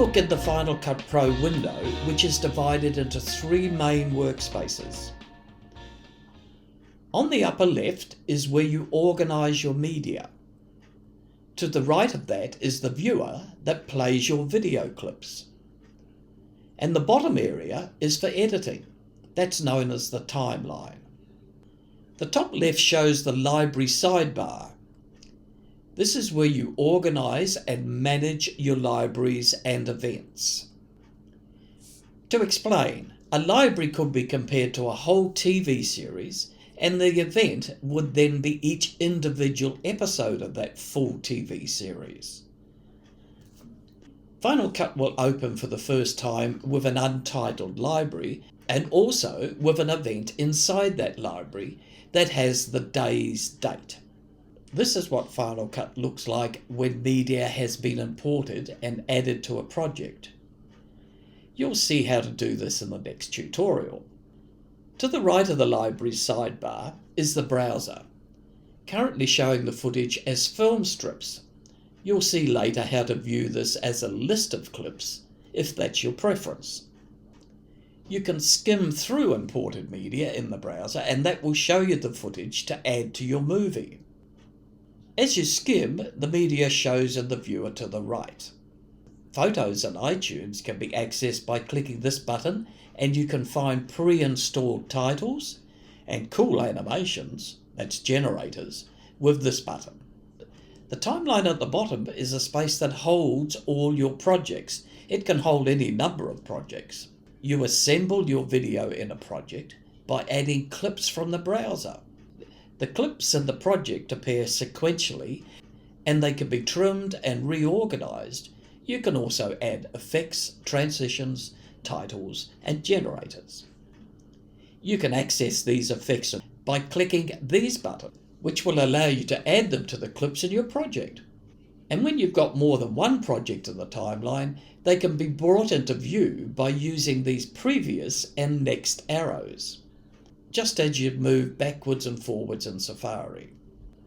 look at the Final Cut Pro window, which is divided into 3 main workspaces. On the upper left is where you organise your media. To the right of that is the viewer that plays your video clips. And the bottom area is for editing. That's known as the timeline. The top left shows the library sidebar. This is where you organise and manage your libraries and events. To explain, a library could be compared to a whole TV series, and the event would then be each individual episode of that full TV series. Final Cut will open for the first time with an untitled library and also with an event inside that library that has the day's date. This is what Final Cut looks like when media has been imported and added to a project. You'll see how to do this in the next tutorial. To the right of the library sidebar is the browser, currently showing the footage as film strips. You'll see later how to view this as a list of clips, if that's your preference. You can skim through imported media in the browser, and that will show you the footage to add to your movie. As you skim, the media shows in the viewer to the right. Photos in iTunes can be accessed by clicking this button, and you can find pre-installed titles and cool animations, that's generators, with this button. The timeline at the bottom is a space that holds all your projects. It can hold any number of projects. You assemble your video in a project by adding clips from the browser. The clips in the project appear sequentially, and they can be trimmed and reorganized. You can also add effects, transitions, titles, and generators. You can access these effects by clicking these buttons, which will allow you to add them to the clips in your project. And when you've got more than one project in the timeline, they can be brought into view by using these previous and next arrows, just as you move backwards and forwards in Safari.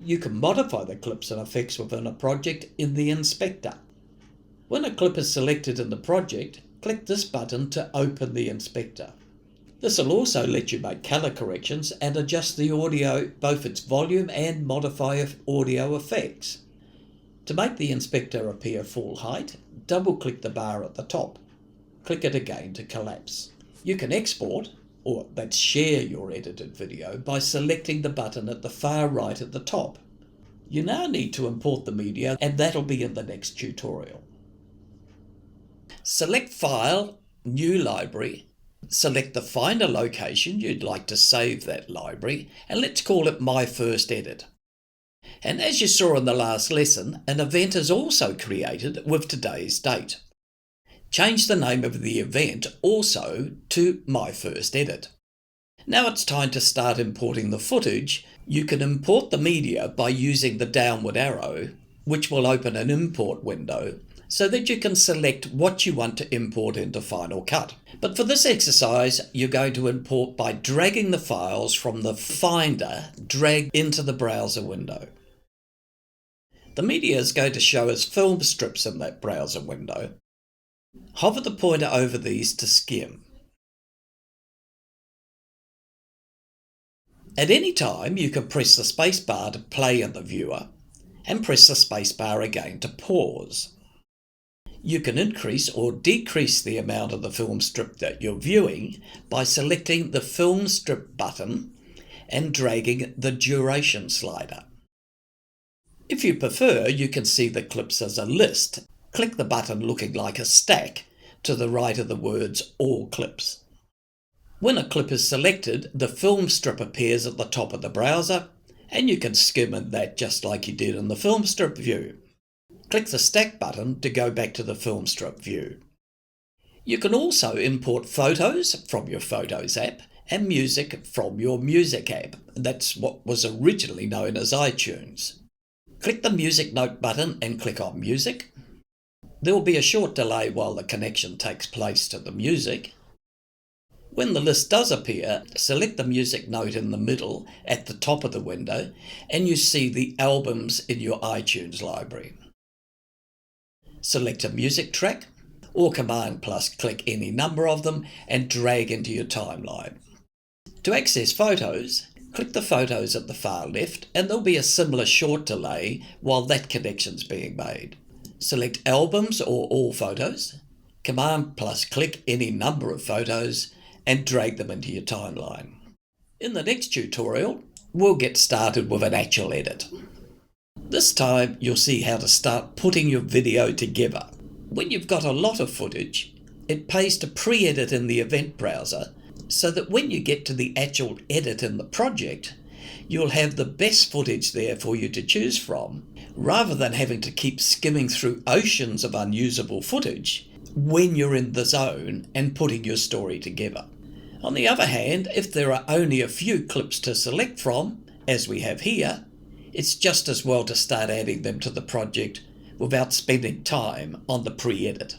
You can modify the clips and effects within a project in the inspector. When a clip is selected in the project, click this button to open the inspector. This will also let you make colour corrections and adjust the audio, both its volume, and modify audio effects. To make the inspector appear full height, double-click the bar at the top. Click it again to collapse. You can export, or that's share your edited video, by selecting the button at the far right at the top. You now need to import the media, and that'll be in the next tutorial. Select File, New Library, select the Finder location you'd like to save that library, and let's call it My First Edit. And as you saw in the last lesson, an event is also created with today's date. Change the name of the event also to My First Edit. Now it's time to start importing the footage. You can import the media by using the downward arrow, which will open an import window, so that you can select what you want to import into Final Cut. But for this exercise, you're going to import by dragging the files from the Finder, drag into the browser window. The media is going to show as film strips in that browser window. Hover the pointer over these to skim. At any time, you can press the spacebar to play in the viewer, and press the spacebar again to pause. You can increase or decrease the amount of the film strip that you're viewing by selecting the film strip button and dragging the duration slider. If you prefer, you can see the clips as a list. Click the button looking like a stack to the right of the words All Clips. When a clip is selected, the film strip appears at the top of the browser, and you can skim in that just like you did in the film strip view. Click the Stack button to go back to the film strip view. You can also import photos from your Photos app and music from your Music app. That's what was originally known as iTunes. Click the Music Note button and click on Music. There will be a short delay while the connection takes place to the music. When the list does appear, select the music note in the middle at the top of the window, and you see the albums in your iTunes library. Select a music track, or Command plus click any number of them and drag into your timeline. To access photos, click the photos at the far left and there'll be a similar short delay while that connection's being made. Select Albums or All Photos, Command plus click any number of photos and drag them into your timeline. In the next tutorial, we'll get started with an actual edit. This time you'll see how to start putting your video together. When you've got a lot of footage, it pays to pre-edit in the event browser so that when you get to the actual edit in the project, you'll have the best footage there for you to choose from, rather than having to keep skimming through oceans of unusable footage when you're in the zone and putting your story together. On the other hand, if there are only a few clips to select from, as we have here, it's just as well to start adding them to the project without spending time on the pre-edit.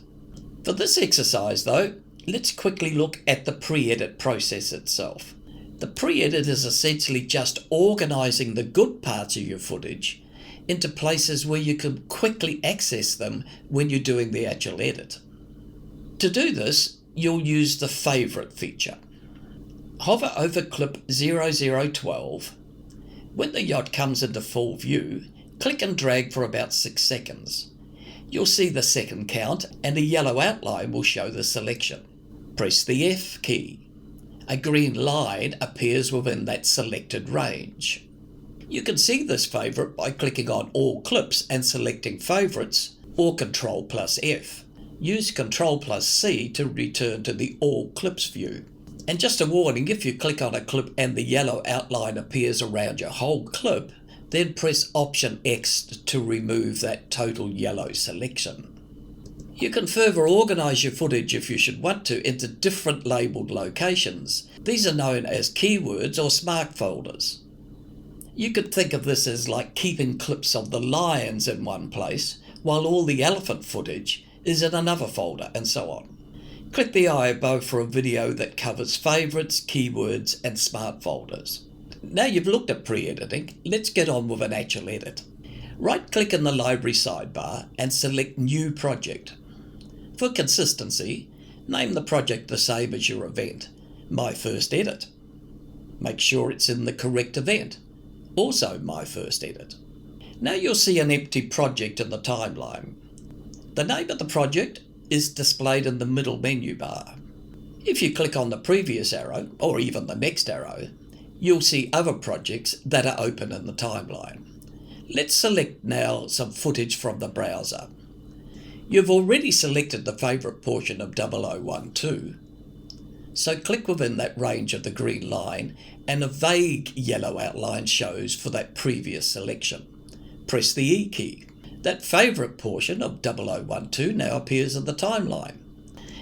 For this exercise though, let's quickly look at the pre-edit process itself. The pre-edit is essentially just organising the good parts of your footage into places where you can quickly access them when you're doing the actual edit. To do this, you'll use the Favourite feature. Hover over clip 0012. When the yacht comes into full view, click and drag for about 6 seconds. You'll see the second count and a yellow outline will show the selection. Press the F key. A green line appears within that selected range. You can see this favourite by clicking on All Clips and selecting Favourites, or Ctrl plus F. Use Ctrl plus C to return to the All Clips view. And just a warning, if you click on a clip and the yellow outline appears around your whole clip, then press Option X to remove that total yellow selection. You can further organise your footage if you should want to into different labelled locations. These are known as keywords or smart folders. You could think of this as like keeping clips of the lions in one place while all the elephant footage is in another folder, and so on. Click the eye above for a video that covers favourites, keywords and smart folders. Now you've looked at pre-editing, let's get on with an actual edit. Right-click in the library sidebar and select New Project. For consistency, name the project the same as your event, My First Edit. Make sure it's in the correct event, also My First Edit. Now you'll see an empty project in the timeline. The name of the project is displayed in the middle menu bar. If you click on the previous arrow, or even the next arrow, you'll see other projects that are open in the timeline. Let's select now some footage from the browser. You've already selected the favourite portion of 0012, so click within that range of the green line and a vague yellow outline shows for that previous selection. Press the E key. That favourite portion of 0012 now appears in the timeline.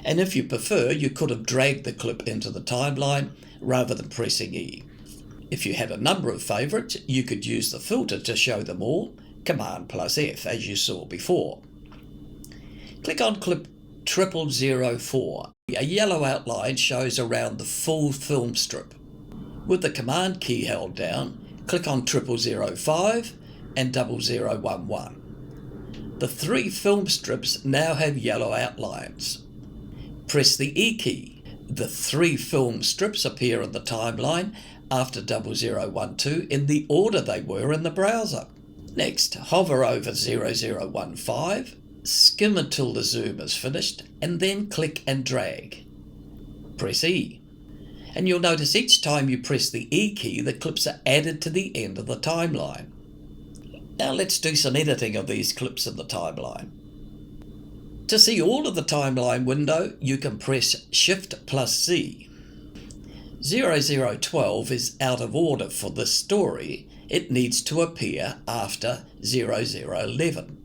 And if you prefer, you could have dragged the clip into the timeline rather than pressing E. If you had a number of favourites, you could use the filter to show them all, Command plus F, as you saw before. Click on clip 0004. A yellow outline shows around the full film strip. With the Command key held down, click on 0005 and 0011. The 3 film strips now have yellow outlines. Press the E key. The 3 film strips appear in the timeline after 0012 in the order they were in the browser. Next, hover over 0015, skim until the zoom is finished, and then click and drag. Press E. And you'll notice each time you press the E key, the clips are added to the end of the timeline. Now let's do some editing of these clips in the timeline. To see all of the timeline window, you can press Shift plus C. 0012 is out of order for this story. It needs to appear after 0011.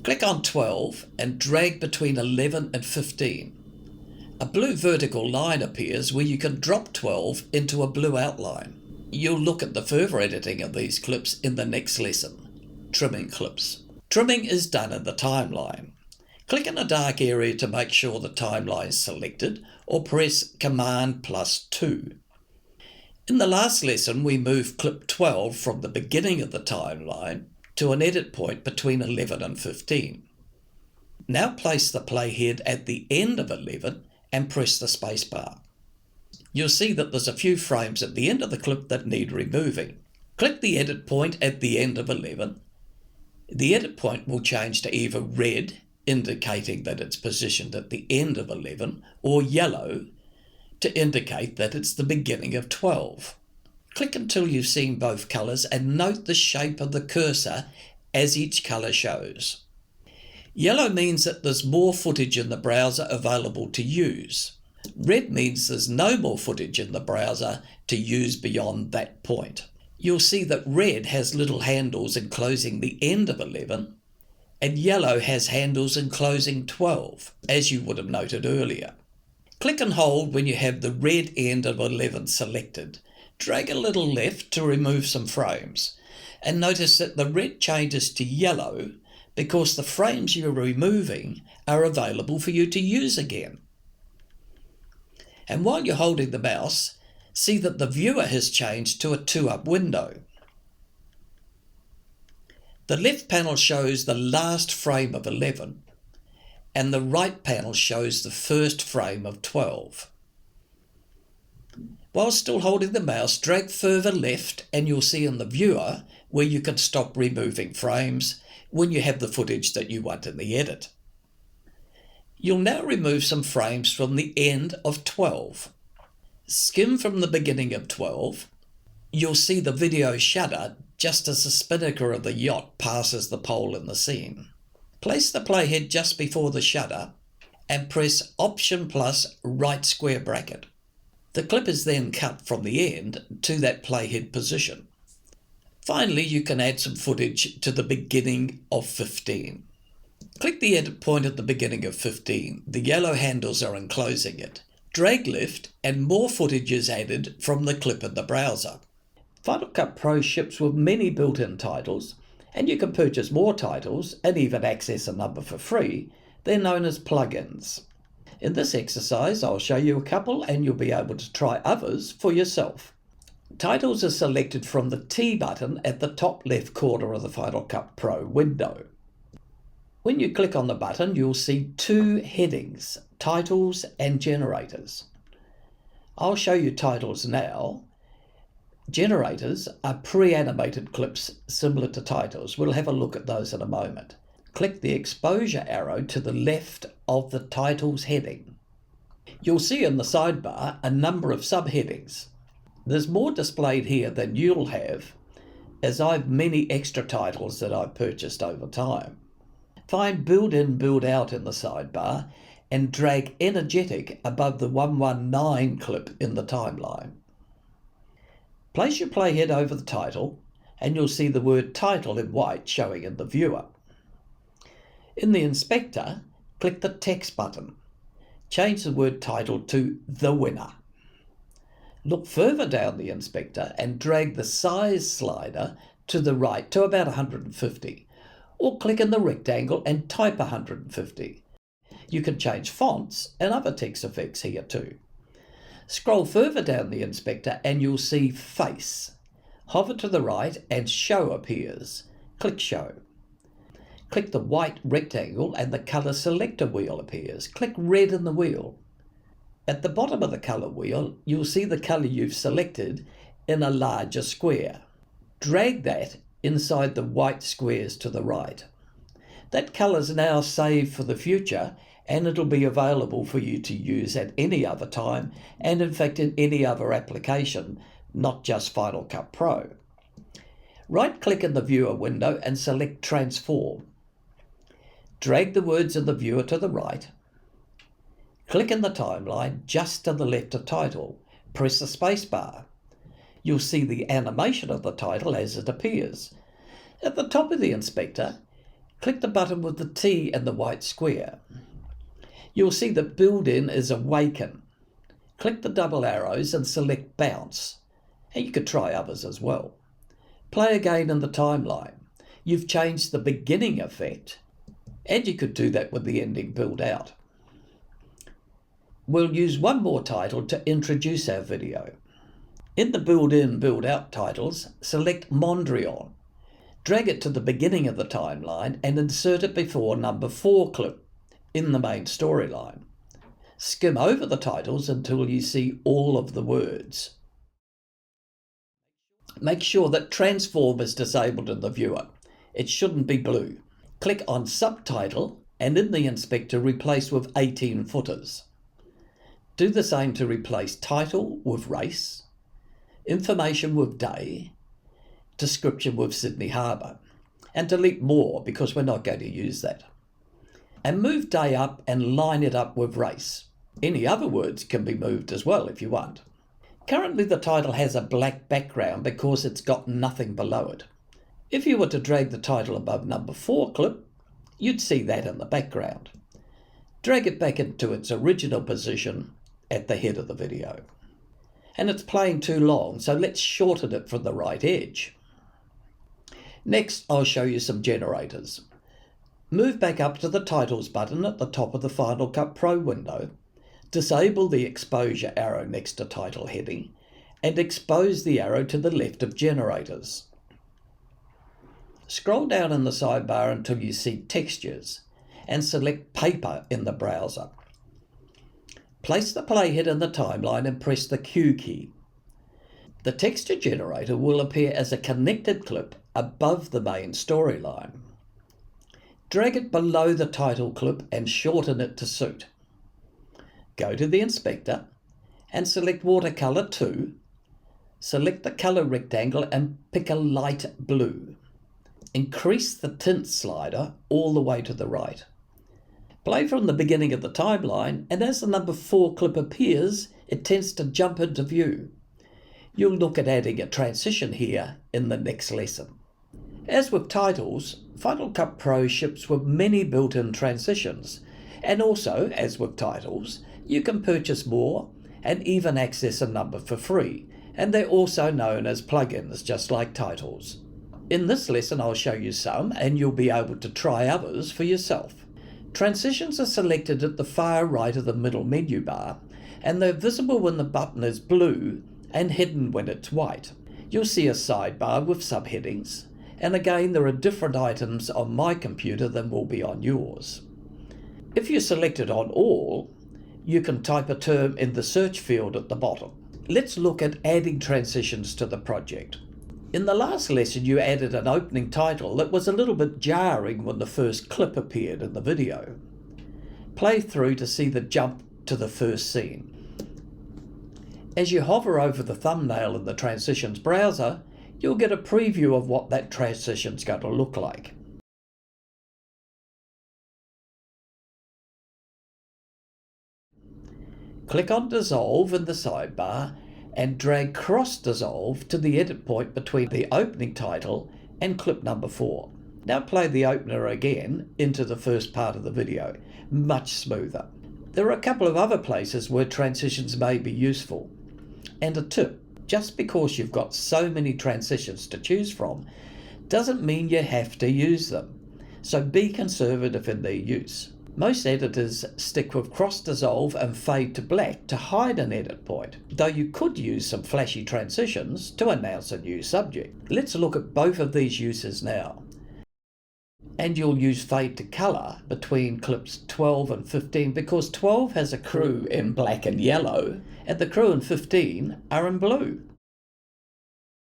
Click on 12 and drag between 11 and 15. A blue vertical line appears where you can drop 12 into a blue outline. You'll look at the further editing of these clips in the next lesson. Trimming clips. Trimming is done in the timeline. Click in a dark area to make sure the timeline is selected, or press Command plus 2. In the last lesson, we moved clip 12 from the beginning of the timeline to an edit point between 11 and 15. Now place the playhead at the end of 11 and press the spacebar. You'll see that there's a few frames at the end of the clip that need removing. Click the edit point at the end of 11. The edit point will change to either red, indicating that it's positioned at the end of 11, or yellow, to indicate that it's the beginning of 12. Click until you've seen both colours and note the shape of the cursor as each colour shows. Yellow means that there's more footage in the browser available to use. Red means there's no more footage in the browser to use beyond that point. You'll see that red has little handles enclosing the end of 11, and yellow has handles enclosing 12, as you would have noted earlier. Click and hold when you have the red end of 11 selected. Drag a little left to remove some frames, and notice that the red changes to yellow because the frames you're removing are available for you to use again. And while you're holding the mouse, see that the viewer has changed to a 2-up window. The left panel shows the last frame of 11, and the right panel shows the first frame of 12. While still holding the mouse, drag further left and you'll see in the viewer where you can stop removing frames when you have the footage that you want in the edit. You'll now remove some frames from the end of 12. Skim from the beginning of 12. You'll see the video shudder just as the spinnaker of the yacht passes the pole in the scene. Place the playhead just before the shutter and press Option plus right square bracket. The clip is then cut from the end to that playhead position. Finally, you can add some footage to the beginning of 15. Click the edit point at the beginning of 15. The yellow handles are enclosing it. Drag left and more footage is added from the clip in the browser. Final Cut Pro ships with many built-in titles, and you can purchase more titles and even access a number for free. They're known as plugins. In this exercise, I'll show you a couple and you'll be able to try others for yourself. Titles are selected from the T button at the top left corner of the Final Cut Pro window. When you click on the button, you'll see two headings, Titles and Generators. I'll show you titles now. Generators are pre-animated clips similar to titles. We'll have a look at those in a moment. Click the exposure arrow to the left of the titles heading. You'll see in the sidebar a number of subheadings. There's more displayed here than you'll have, as I've many extra titles that I've purchased over time. Find Build In, Build Out in the sidebar and drag Energetic above the 119 clip in the timeline. Place your playhead over the title and you'll see the word title in white showing in the viewer. In the inspector, click the text button. Change the word title to The Winner. Look further down the inspector and drag the size slider to the right to about 150, or click in the rectangle and type 150. You can change fonts and other text effects here too. Scroll further down the inspector and you'll see Face. Hover to the right and Show appears. Click Show. Click the white rectangle and the colour selector wheel appears. Click red in the wheel. At the bottom of the colour wheel, you'll see the colour you've selected in a larger square. Drag that inside the white squares to the right. That colour's now saved for the future and it'll be available for you to use at any other time and in fact in any other application, not just Final Cut Pro. Right-click in the viewer window and select Transform. Drag the words in the viewer to the right. Click in the timeline just to the left of title. Press the space bar. You'll see the animation of the title as it appears. At the top of the inspector, click the button with the T and the white square. You'll see that Build In is Awaken. Click the double arrows and select Bounce. And you could try others as well. Play again in the timeline. You've changed the beginning effect, and you could do that with the ending Build Out. We'll use one more title to introduce our video. In the Build In, Build Out titles, select Mondrian. Drag it to the beginning of the timeline and insert it before number 4 clip. in the main storyline. Skim over the titles until you see all of the words. Make sure that transform is disabled in the viewer. It shouldn't be blue. Click on subtitle and in the inspector replace with 18 footers. Do the same to replace title with race, information with day, description with Sydney Harbour, and delete more because we're not going to use that. And move day up and line it up with race. Any other words can be moved as well if you want. Currently the title has a black background because it's got nothing below it. If you were to drag the title above number 4 clip, you'd see that in the background. Drag it back into its original position at the head of the video. And it's playing too long, so let's shorten it from the right edge. Next, I'll show you some generators. Move back up to the Titles button at the top of the Final Cut Pro window, disable the exposure arrow next to title heading, and expose the arrow to the left of Generators. Scroll down in the sidebar until you see Textures, and select Paper in the browser. Place the playhead in the timeline and press the Q key. The texture generator will appear as a connected clip above the main storyline. Drag it below the title clip and shorten it to suit. Go to the inspector and select Watercolor 2. Select the color rectangle and pick a light blue. Increase the tint slider all the way to the right. Play from the beginning of the timeline, and as the number 4 clip appears, it tends to jump into view. You'll look at adding a transition here in the next lesson. As with titles, Final Cut Pro ships with many built-in transitions, and also, as with titles, you can purchase more and even access a number for free, and they're also known as plugins, just like titles. In this lesson I'll show you some, and you'll be able to try others for yourself. Transitions are selected at the far right of the middle menu bar, and they're visible when the button is blue and hidden when it's white. You'll see a sidebar with subheadings, and again there are different items on my computer than will be on yours. If you select it on all, you can type a term in the search field at the bottom. Let's look at adding transitions to the project. In the last lesson you added an opening title that was a little bit jarring when the first clip appeared in the video. Play through to see the jump to the first scene. As you hover over the thumbnail in the Transitions browser, you'll get a preview of what that transition's going to look like. Click on Dissolve in the sidebar and drag Cross Dissolve to the edit point between the opening title and clip number 4. Now play the opener again into the first part of the video, much smoother. There are a couple of other places where transitions may be useful. And a tip, just because you've got so many transitions to choose from, doesn't mean you have to use them. So be conservative in their use. Most editors stick with cross dissolve and fade to black to hide an edit point, though you could use some flashy transitions to announce a new subject. Let's look at both of these uses now. And you'll use fade to colour between clips 12 and 15 because 12 has a crew in black and yellow and the crew in 15 are in blue.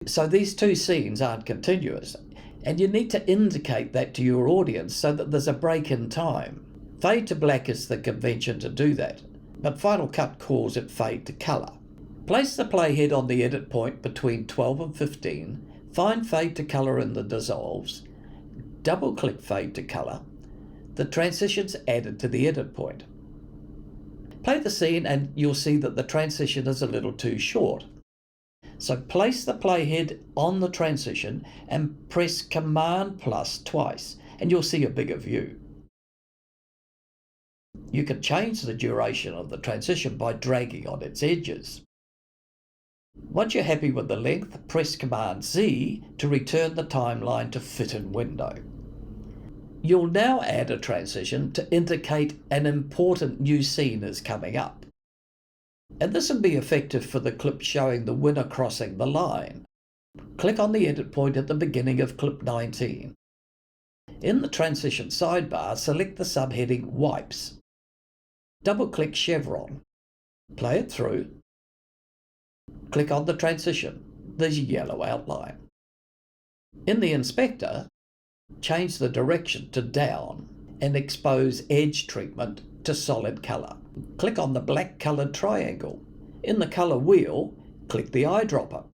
So these two scenes aren't continuous, and you need to indicate that to your audience so that there's a break in time. Fade to black is the convention to do that, but Final Cut calls it fade to colour. Place the playhead on the edit point between 12 and 15, find fade to colour in the dissolves, double click fade to colour, the transition's added to the edit point. Play the scene and you'll see that the transition is a little too short. So place the playhead on the transition and press Command plus twice and you'll see a bigger view. You can change the duration of the transition by dragging on its edges. Once you're happy with the length, press Command Z to return the timeline to fit in window. You'll now add a transition to indicate an important new scene is coming up. And this will be effective for the clip showing the winner crossing the line. Click on the edit point at the beginning of clip 19. In the transition sidebar, select the subheading Wipes. Double-click chevron, play it through, click on the transition, there's a yellow outline. In the inspector, change the direction to down and expose edge treatment to solid colour. Click on the black coloured triangle. In the colour wheel, click the eyedropper.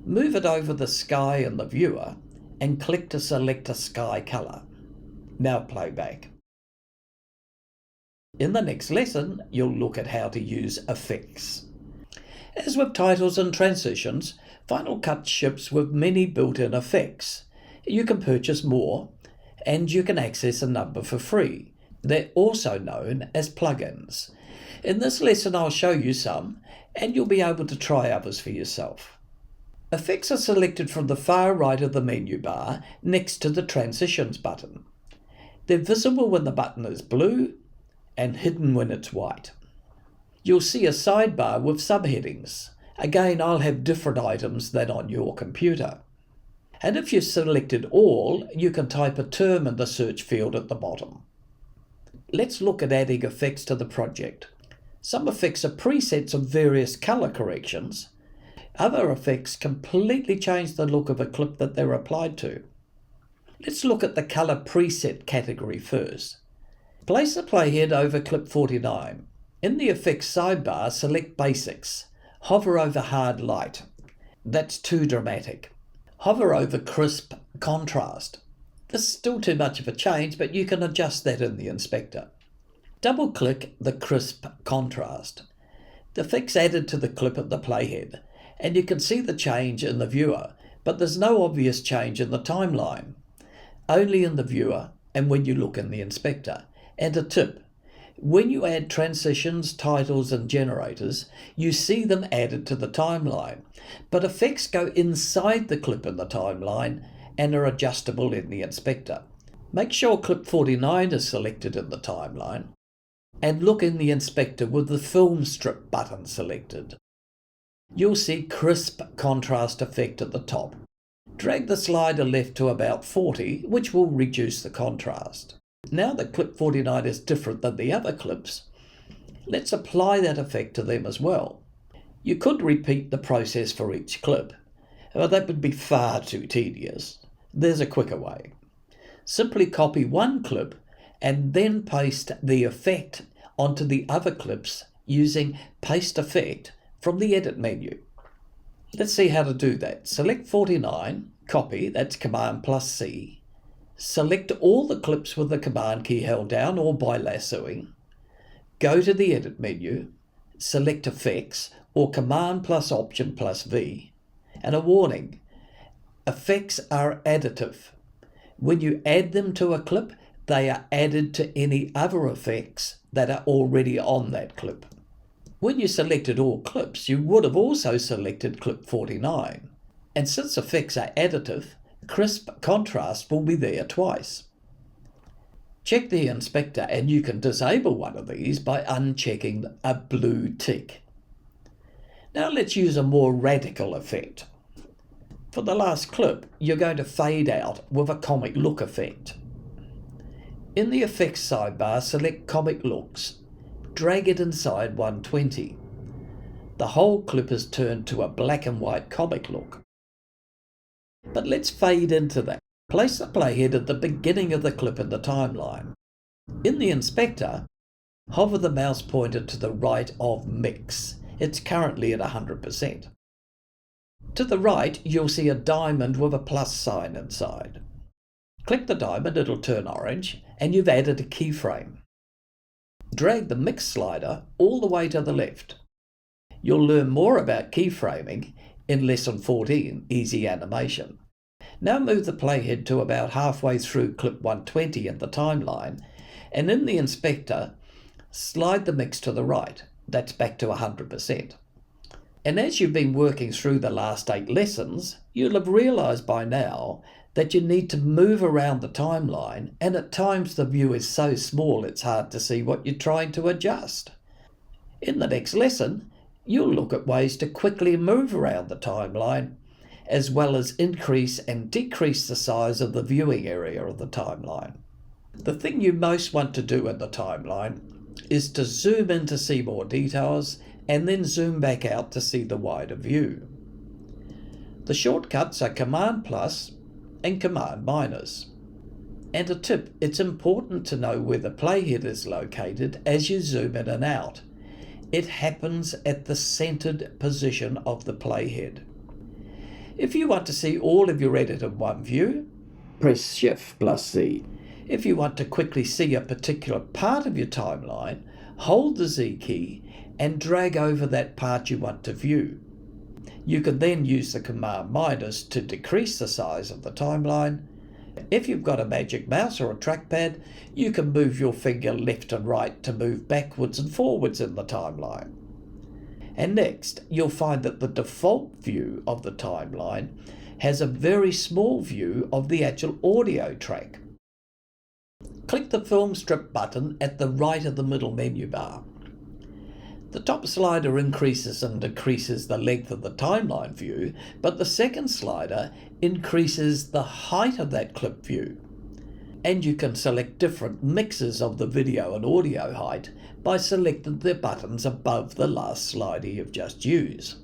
Move it over the sky in the viewer and click to select a sky colour. Now play back. In the next lesson, you'll look at how to use effects. As with titles and transitions, Final Cut ships with many built-in effects. You can purchase more, and you can access a number for free. They're also known as plugins. In this lesson I'll show you some, and you'll be able to try others for yourself. Effects are selected from the far right of the menu bar next to the Transitions button. They're visible when the button is blue and hidden when it's white. You'll see a sidebar with subheadings. Again, I'll have different items than on your computer. And if you've selected all, you can type a term in the search field at the bottom. Let's look at adding effects to the project. Some effects are presets of various colour corrections. Other effects completely change the look of a clip that they're applied to. Let's look at the colour preset category first. Place the playhead over clip 49. In the effects sidebar, select Basics. Hover over Hard Light. That's too dramatic. Hover over Crisp Contrast. This is still too much of a change, but you can adjust that in the inspector. Double-click the Crisp Contrast. The effect's added to the clip at the playhead, and you can see the change in the viewer, but there's no obvious change in the timeline. Only in the viewer and when you look in the inspector. And a tip, when you add transitions, titles and generators, you see them added to the timeline, but effects go inside the clip in the timeline and are adjustable in the inspector. Make sure clip 49 is selected in the timeline and look in the inspector with the Filmstrip button selected. You'll see Crisp Contrast effect at the top. Drag the slider left to about 40, which will reduce the contrast. Now that clip 49 is different than the other clips, let's apply that effect to them as well. You could repeat the process for each clip, but that would be far too tedious. There's a quicker way. Simply copy one clip and then paste the effect onto the other clips using Paste Effect from the Edit menu. Let's see how to do that. Select 49, copy, that's Command+C. Select all the clips with the Command key held down or by lassoing. Go to the Edit menu, select Effects or Command+Option+V. And a warning, effects are additive. When you add them to a clip, they are added to any other effects that are already on that clip. When you selected all clips, you would have also selected clip 49. And since effects are additive, Crisp Contrast will be there twice. Check the inspector and you can disable one of these by unchecking a blue tick. Now let's use a more radical effect. For the last clip, you're going to fade out with a comic look effect. In the effects sidebar, select Comic Looks. Drag it inside 120. The whole clip is turned to a black and white comic look. But let's fade into that. Place the playhead at the beginning of the clip in the timeline. In the inspector, hover the mouse pointer to the right of Mix. It's currently at 100%. To the right, you'll see a diamond with a plus sign inside. Click the diamond, it'll turn orange, and you've added a keyframe. Drag the Mix slider all the way to the left. You'll learn more about keyframing in Lesson 14, Easy Animation. Now move the playhead to about halfway through clip 120 in the timeline, and in the inspector, slide the mix to the right. That's back to 100%. And as you've been working through the last 8 lessons, you'll have realised by now that you need to move around the timeline, and at times the view is so small it's hard to see what you're trying to adjust. In the next lesson, you'll look at ways to quickly move around the timeline, as well as increase and decrease the size of the viewing area of the timeline. The thing you most want to do in the timeline is to zoom in to see more details and then zoom back out to see the wider view. The shortcuts are Command plus and Command minus. And a tip, it's important to know where the playhead is located as you zoom in and out. It happens at the centered position of the playhead. If you want to see all of your edit in one view, press Shift plus Z. If you want to quickly see a particular part of your timeline, hold the Z key and drag over that part you want to view. You can then use the Command minus to decrease the size of the timeline. If you've got a magic mouse or a trackpad, you can move your finger left and right to move backwards and forwards in the timeline. And next, you'll find that the default view of the timeline has a very small view of the actual audio track. Click the Filmstrip button at the right of the middle menu bar. The top slider increases and decreases the length of the timeline view, but the second slider increases the height of that clip view. And you can select different mixes of the video and audio height by selecting the buttons above the last slider you've just used.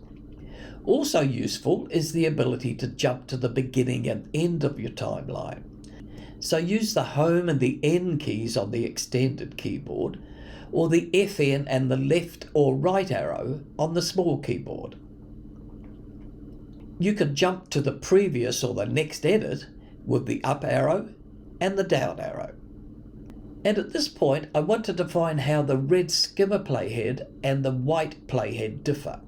Also useful is the ability to jump to the beginning and end of your timeline. So use the Home and the N keys on the extended keyboard, or the FN and the left or right arrow on the small keyboard. You can jump to the previous or the next edit with the up arrow and the down arrow. And at this point, I want to define how the red skimmer playhead and the white playhead differ.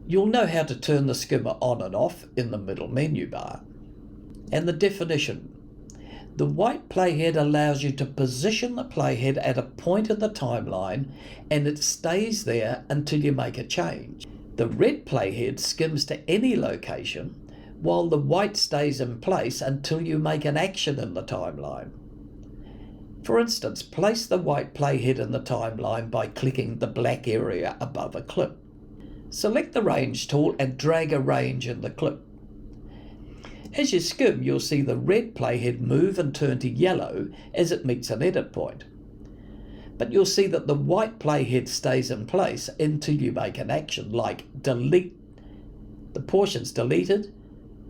You'll know how to turn the skimmer on and off in the middle menu bar. And the definition. The white playhead allows you to position the playhead at a point in the timeline and it stays there until you make a change. The red playhead skims to any location while the white stays in place until you make an action in the timeline. For instance, place the white playhead in the timeline by clicking the black area above a clip. Select the range tool and drag a range in the clip. As you skim, you'll see the red playhead move and turn to yellow as it meets an edit point. But you'll see that the white playhead stays in place until you make an action like delete. The portion's deleted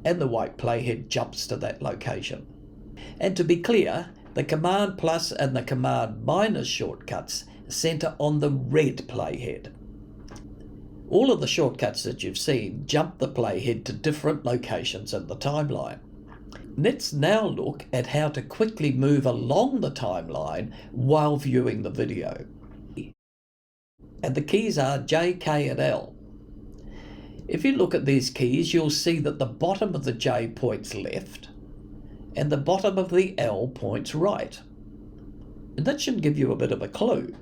and the white playhead jumps to that location. And to be clear, the Command plus and the Command minus shortcuts center on the red playhead. All of the shortcuts that you've seen jump the playhead to different locations in the timeline. Let's now look at how to quickly move along the timeline while viewing the video. And the keys are J, K and L. If you look at these keys, you'll see that the bottom of the J points left and the bottom of the L points right. And that should give you a bit of a clue.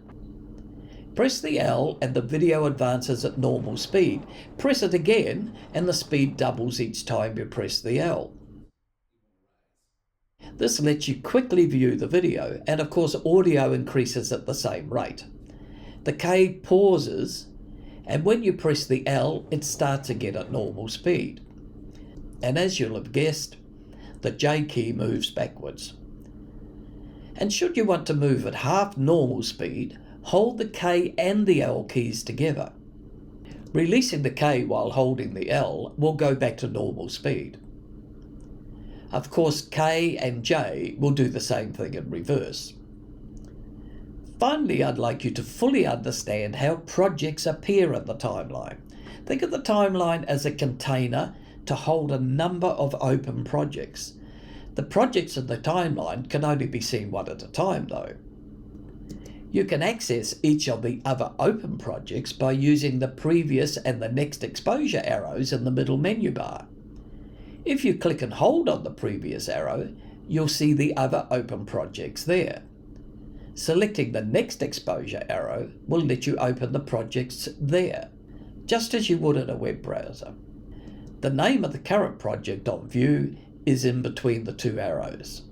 Press the L and the video advances at normal speed. Press it again and the speed doubles each time you press the L. This lets you quickly view the video, and of course audio increases at the same rate. The K pauses, and when you press the L it starts again at normal speed. And as you'll have guessed, the J key moves backwards. And should you want to move at half normal speed, hold the K and the L keys together. Releasing the K while holding the L will go back to normal speed. Of course, K and J will do the same thing in reverse. Finally, I'd like you to fully understand how projects appear in the timeline. Think of the timeline as a container to hold a number of open projects. The projects in the timeline can only be seen one at a time though. You can access each of the other open projects by using the previous and the next exposure arrows in the middle menu bar. If you click and hold on the previous arrow, you'll see the other open projects there. Selecting the next exposure arrow will let you open the projects there, just as you would in a web browser. The name of the current project on view is in between the two arrows.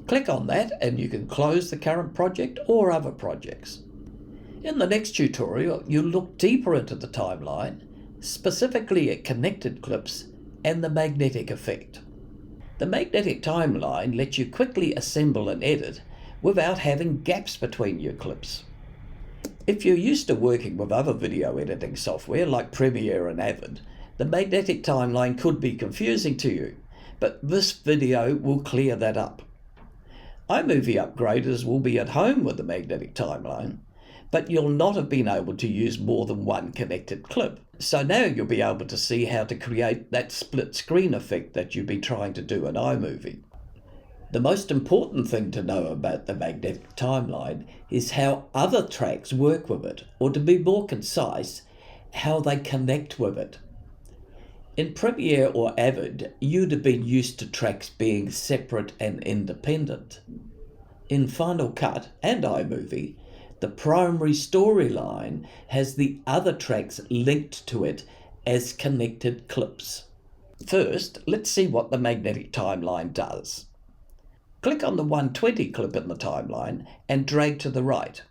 Click on that and you can close the current project or other projects. In the next tutorial, you'll look deeper into the timeline, specifically at connected clips and the magnetic effect. The magnetic timeline lets you quickly assemble and edit without having gaps between your clips. If you're used to working with other video editing software like Premiere and Avid, the magnetic timeline could be confusing to you, but this video will clear that up. iMovie upgraders will be at home with the magnetic timeline, but you'll not have been able to use more than one connected clip. So now you'll be able to see how to create that split screen effect that you've been trying to do in iMovie. The most important thing to know about the magnetic timeline is how other tracks work with it, or to be more concise, how they connect with it. In Premiere or Avid, you'd have been used to tracks being separate and independent. In Final Cut and iMovie, the primary storyline has the other tracks linked to it as connected clips. First, let's see what the magnetic timeline does. Click on the 120 clip in the timeline and drag to the right.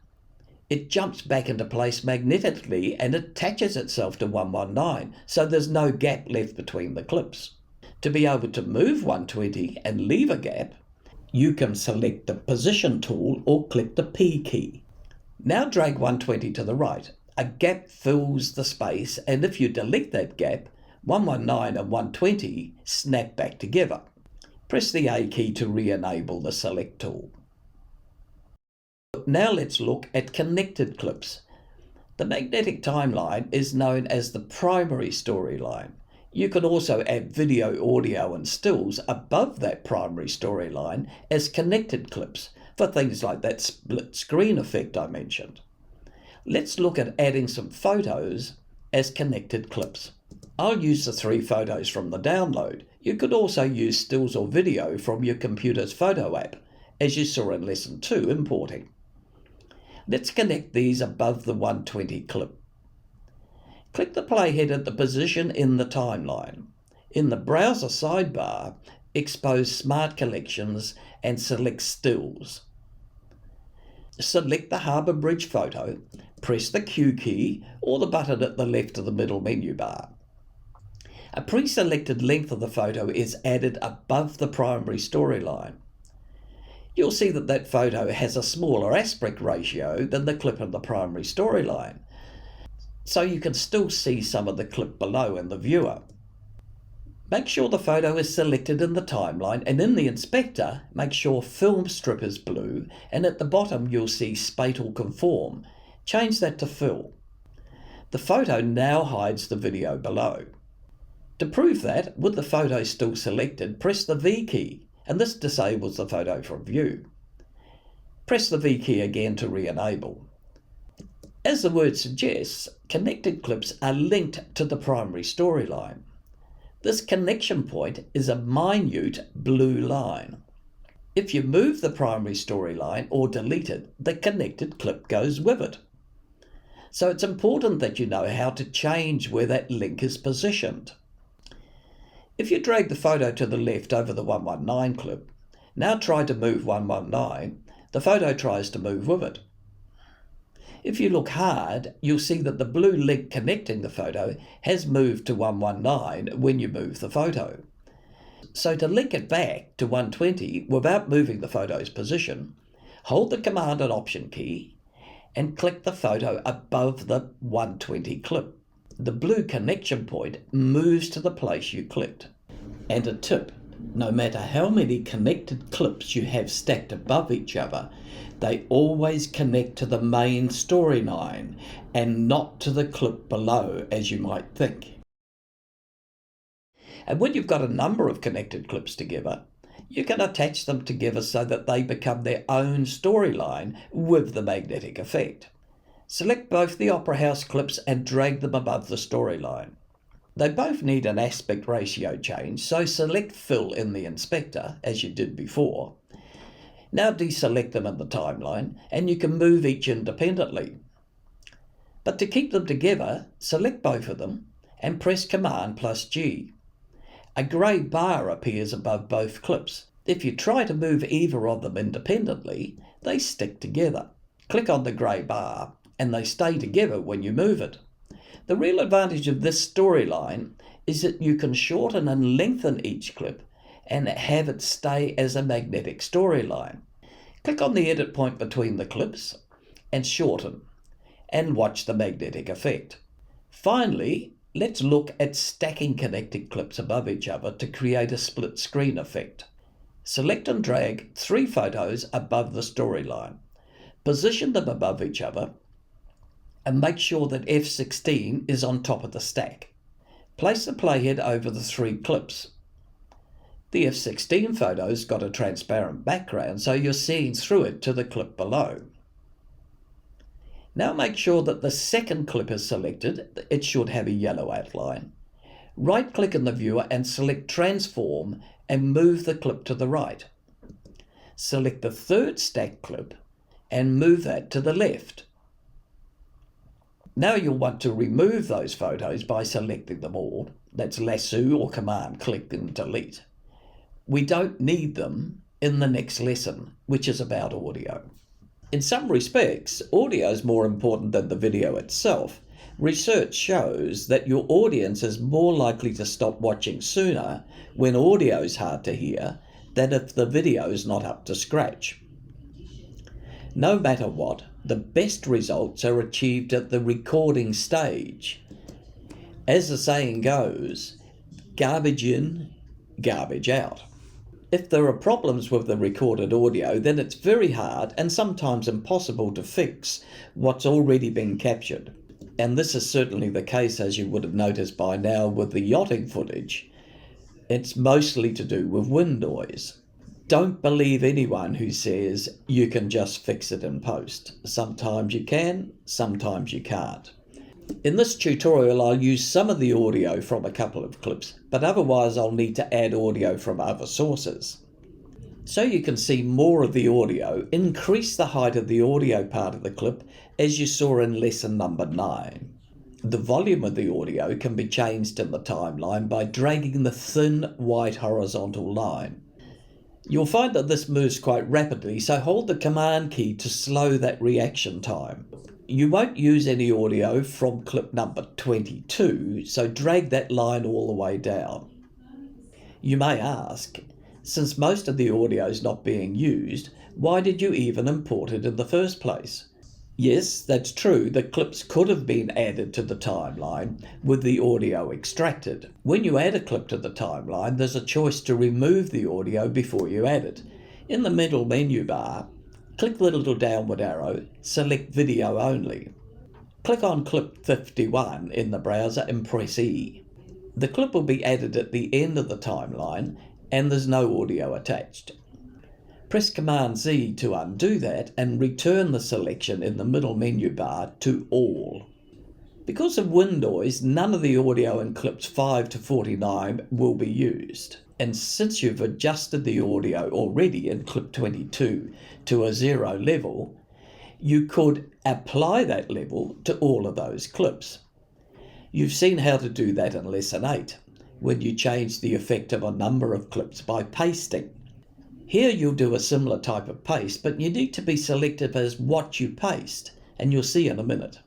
It jumps back into place magnetically and attaches itself to 119, so there's no gap left between the clips. To be able to move 120 and leave a gap, you can select the Position tool or click the P key. Now drag 120 to the right. A gap fills the space, and if you delete that gap, 119 and 120 snap back together. Press the A key to re-enable the Select tool. Now let's look at connected clips. The magnetic timeline is known as the primary storyline. You can also add video, audio and stills above that primary storyline as connected clips for things like that split screen effect I mentioned. Let's look at adding some photos as connected clips. I'll use the 3 photos from the download. You could also use stills or video from your computer's photo app, as you saw in Lesson 2, importing. Let's connect these above the 120 clip. Click the playhead at the position in the timeline. In the browser sidebar, expose Smart Collections and select Stills. Select the Harbour Bridge photo, press the Q key or the button at the left of the middle menu bar. A pre-selected length of the photo is added above the primary storyline. You'll see that that photo has a smaller aspect ratio than the clip in the primary storyline, so you can still see some of the clip below in the viewer. Make sure the photo is selected in the timeline, and in the inspector, make sure Filmstrip is blue, and at the bottom you'll see Spatial Conform. Change that to Fill. The photo now hides the video below. To prove that, with the photo still selected, press the V key, and this disables the photo from view. Press the V key again to re-enable. As the word suggests, connected clips are linked to the primary storyline. This connection point is a minute blue line. If you move the primary storyline or delete it, the connected clip goes with it. So it's important that you know how to change where that link is positioned. If you drag the photo to the left over the 119 clip, now try to move 119, the photo tries to move with it. If you look hard, you'll see that the blue link connecting the photo has moved to 119 when you move the photo. So to link it back to 120 without moving the photo's position, hold the Command and Option key and click the photo above the 120 clip. The blue connection point moves to the place you clicked. And a tip, no matter how many connected clips you have stacked above each other, they always connect to the main storyline and not to the clip below, as you might think. And when you've got a number of connected clips together, you can attach them together so that they become their own storyline with the magnetic effect. Select both the Opera House clips and drag them above the storyline. They both need an aspect ratio change, so select Fill in the inspector, as you did before. Now deselect them in the timeline, and you can move each independently. But to keep them together, select both of them and press Command plus G. A grey bar appears above both clips. If you try to move either of them independently, they stick together. Click on the grey bar and they stay together when you move it. The real advantage of this storyline is that you can shorten and lengthen each clip and have it stay as a magnetic storyline. Click on the edit point between the clips and shorten, and watch the magnetic effect. Finally, let's look at stacking connected clips above each other to create a split screen effect. Select and drag 3 photos above the storyline. Position them above each other and make sure that F16 is on top of the stack. Place the playhead over the 3 clips. The F16 photo's got a transparent background, so you're seeing through it to the clip below. Now make sure that the second clip is selected. It should have a yellow outline. Right-click in the viewer and select Transform and move the clip to the right. Select the third stacked clip and move that to the left. Now you'll want to remove those photos by selecting them all. That's lasso or command click and delete. We don't need them in the next lesson, which is about audio. In some respects, audio is more important than the video itself. Research shows that your audience is more likely to stop watching sooner when audio is hard to hear than if the video is not up to scratch. No matter what, the best results are achieved at the recording stage. As the saying goes, garbage in, garbage out. If there are problems with the recorded audio, then it's very hard and sometimes impossible to fix what's already been captured. And this is certainly the case, as you would have noticed by now, with the yachting footage. It's mostly to do with wind noise. Don't believe anyone who says you can just fix it in post. Sometimes you can, sometimes you can't. In this tutorial, I'll use some of the audio from a couple of clips, but otherwise I'll need to add audio from other sources. So you can see more of the audio, increase the height of the audio part of the clip, as you saw in lesson number 9. The volume of the audio can be changed in the timeline by dragging the thin white horizontal line. You'll find that this moves quite rapidly, so hold the command key to slow that reaction time. You won't use any audio from clip number 22, so drag that line all the way down. You may ask, since most of the audio is not being used, why did you even import it in the first place? Yes, that's true, the clips could have been added to the timeline with the audio extracted. When you add a clip to the timeline, there's a choice to remove the audio before you add it. In the middle menu bar, click the little downward arrow, select Video Only. Click on clip 51 in the browser and press E. The clip will be added at the end of the timeline and there's no audio attached. Press Command Z to undo that and return the selection in the middle menu bar to All. Because of wind noise, none of the audio in clips 5 to 49 will be used. And since you've adjusted the audio already in clip 22 to a 0 level, you could apply that level to all of those clips. You've seen how to do that in lesson 8, when you change the effect of a number of clips by pasting. Here you'll do a similar type of paste, but you need to be selective as what you paste, and you'll see in a minute.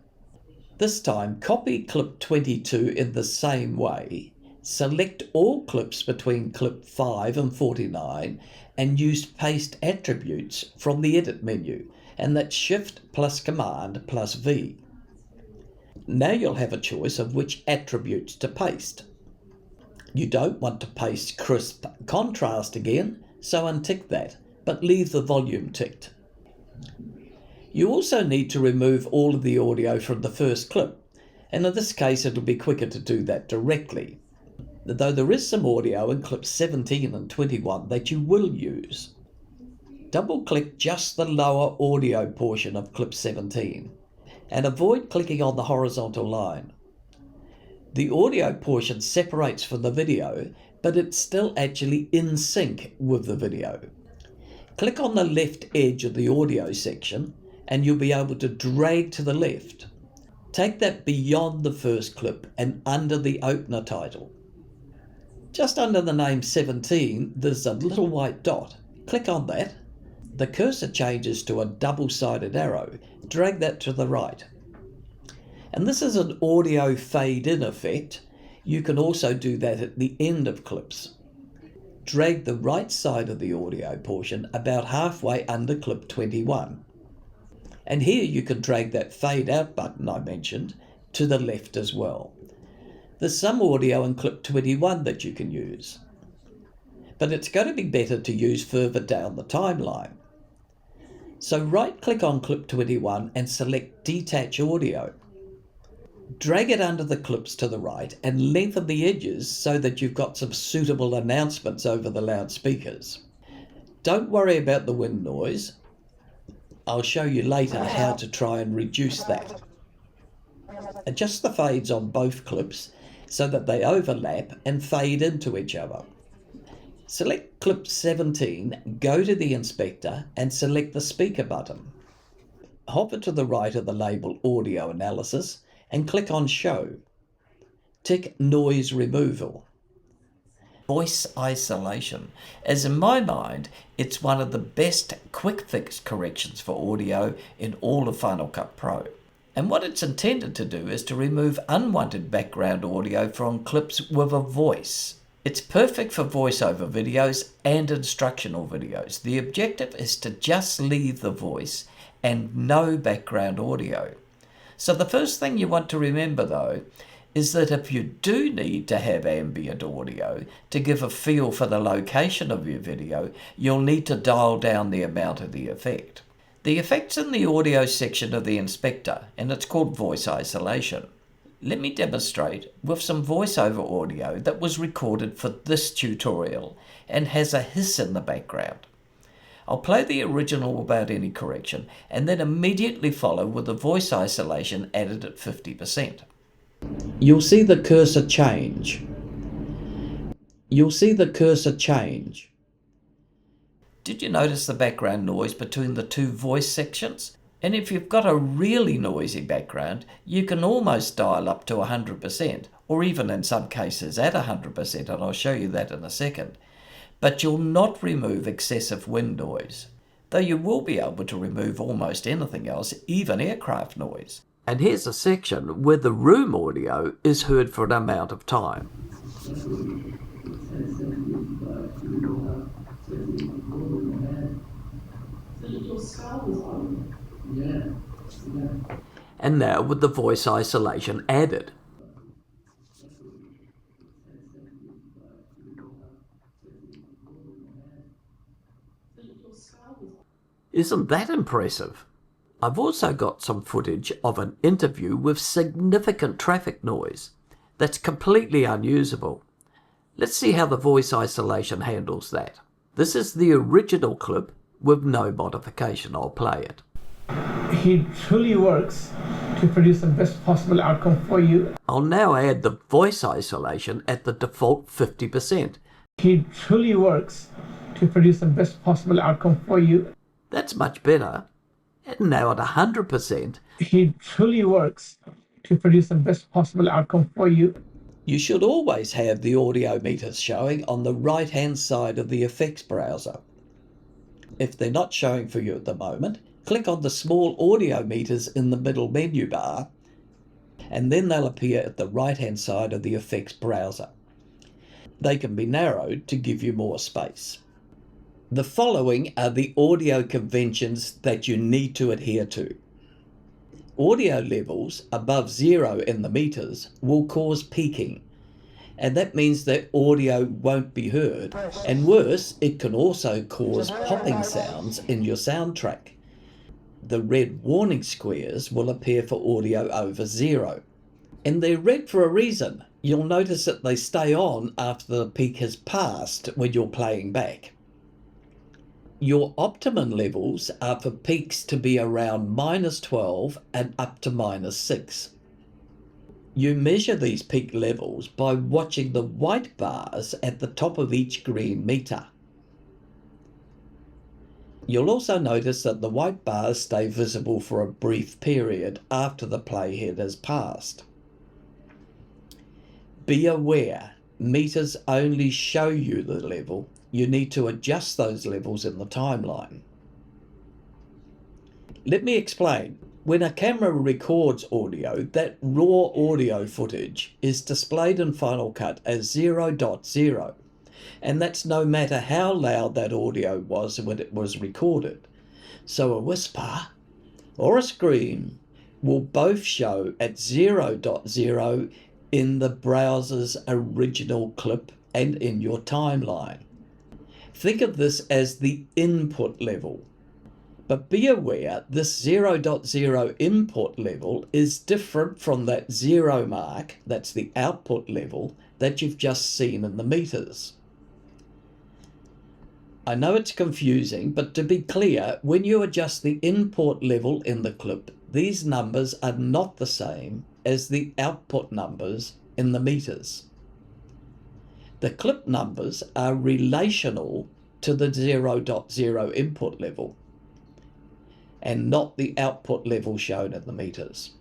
This time, copy clip 22 in the same way, select all clips between clip 5 and 49, and use paste attributes from the edit menu, and that's Shift plus Command plus V. Now you'll have a choice of which attributes to paste. You don't want to paste crisp contrast again, so untick that, but leave the volume ticked. You also need to remove all of the audio from the first clip, and in this case it'll be quicker to do that directly, though there is some audio in clips 17 and 21 that you will use. Double-click just the lower audio portion of clip 17, and avoid clicking on the horizontal line. The audio portion separates from the video, but it's still actually in sync with the video. Click on the left edge of the audio section and you'll be able to drag to the left. Take that beyond the first clip and under the opener title. Just under the name 17, there's a little white dot. Click on that. The cursor changes to a double-sided arrow. Drag that to the right. And this is an audio fade-in effect. You can also do that at the end of clips. drag the right side of the audio portion about halfway under clip 21. And here you can drag that fade out button I mentioned to the left as well. There's some audio in clip 21 that you can use, but it's going to be better to use further down the timeline. So right click on clip 21 and select Detach Audio. Drag it under the clips to the right and lengthen the edges so that you've got some suitable announcements over the loudspeakers. Don't worry about the wind noise. I'll show you later how to try and reduce that. Adjust the fades on both clips so that they overlap and fade into each other. Select clip 17, go to the inspector and select the speaker button. Hover to the right of the label Audio Analysis and click on Show. Tick Noise Removal. Voice isolation, as in my mind, it's one of the best quick fix corrections for audio in all of Final Cut Pro. And what it's intended to do is to remove unwanted background audio from clips with a voice. It's perfect for voiceover videos and instructional videos. The objective is to just leave the voice and no background audio. So the first thing you want to remember though is that if you do need to have ambient audio to give a feel for the location of your video, you'll need to dial down the amount of the effect. The effect's in the audio section of the inspector and it's called voice isolation. Let me demonstrate with some voiceover audio that was recorded for this tutorial and has a hiss in the background. I'll play the original without any correction and then immediately follow with the voice isolation added at 50%. You'll see the cursor change. Did you notice the background noise between the two voice sections? And if you've got a really noisy background, you can almost dial up to 100%, or even in some cases at 100%, and I'll show you that in a second. But you'll not remove excessive wind noise, though you will be able to remove almost anything else, even aircraft noise. And here's a section where the room audio is heard for an amount of time. And now with the voice isolation added. Isn't that impressive? I've also got some footage of an interview with significant traffic noise that's completely unusable. Let's see how the voice isolation handles that. This is the original clip with no modification. I'll play it. He truly works to produce the best possible outcome for you. I'll now add the voice isolation at the default 50%. He truly works to produce the best possible outcome for you. That's much better. And now at 100%. He truly works to produce the best possible outcome for you. You should always have the audio meters showing on the right-hand side of the effects browser. If they're not showing for you at the moment, click on the small audio meters in the middle menu bar, and then they'll appear at the right-hand side of the effects browser. They can be narrowed to give you more space. The following are the audio conventions that you need to adhere to. Audio levels above 0 in the meters will cause peaking, and that means that audio won't be heard. And worse, it can also cause popping sounds in your soundtrack. The red warning squares will appear for audio over 0. And they're red for a reason. You'll notice that they stay on after the peak has passed when you're playing back. Your optimum levels are for peaks to be around -12 and up to -6. You measure these peak levels by watching the white bars at the top of each green meter. You'll also notice that the white bars stay visible for a brief period after the playhead has passed. Be aware, meters only show you the level. You need to adjust those levels in the timeline. Let me explain. When a camera records audio, that raw audio footage is displayed in Final Cut as 0.0. and that's no matter how loud that audio was when it was recorded. So a whisper or a scream will both show at 0.0 in the browser's original clip and in your timeline. Think of this as the input level. But be aware this 0.0 input level is different from that 0 mark, that's the output level, that you've just seen in the meters. I know it's confusing, but to be clear, when you adjust the input level in the clip, these numbers are not the same as the output numbers in the meters. The clip numbers are relational to the 0.0 input level and not the output level shown in the meters.